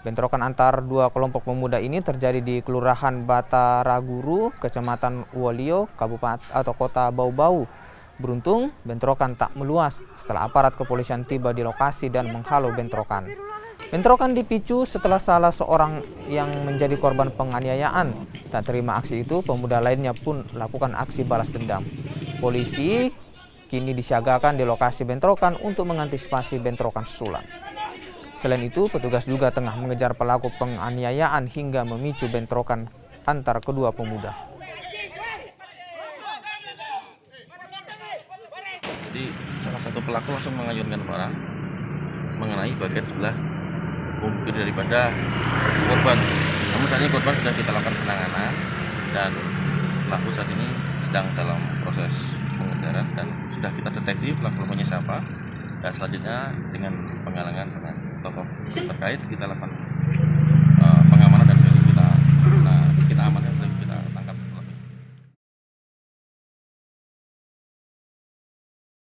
Bentrokan antar dua kelompok pemuda ini terjadi di Kelurahan Bataraguru, Kecamatan Wolio, Kabupaten atau Kota Bau-Bau. Beruntung, bentrokan tak meluas setelah aparat kepolisian tiba di lokasi dan menghalau bentrokan. Bentrokan dipicu setelah salah seorang yang menjadi korban penganiayaan. Tak terima aksi itu, pemuda lainnya pun lakukan aksi balas dendam. Polisi kini disiagakan di lokasi bentrokan untuk mengantisipasi bentrokan susulan. Selain itu, petugas juga tengah mengejar pelaku penganiayaan hingga memicu bentrokan antar kedua pemuda. Jadi salah satu pelaku langsung mengayunkan orang mengenai bagian sebelah bungkir daripada korban. Namun saat ini korban sudah kita lakukan penanganan dan pelaku saat ini sedang dalam proses pengejaran dan sudah kita deteksi pelakunya siapa. Dan selanjutnya dengan penggalangan dengan tokoh terkait kita lakukan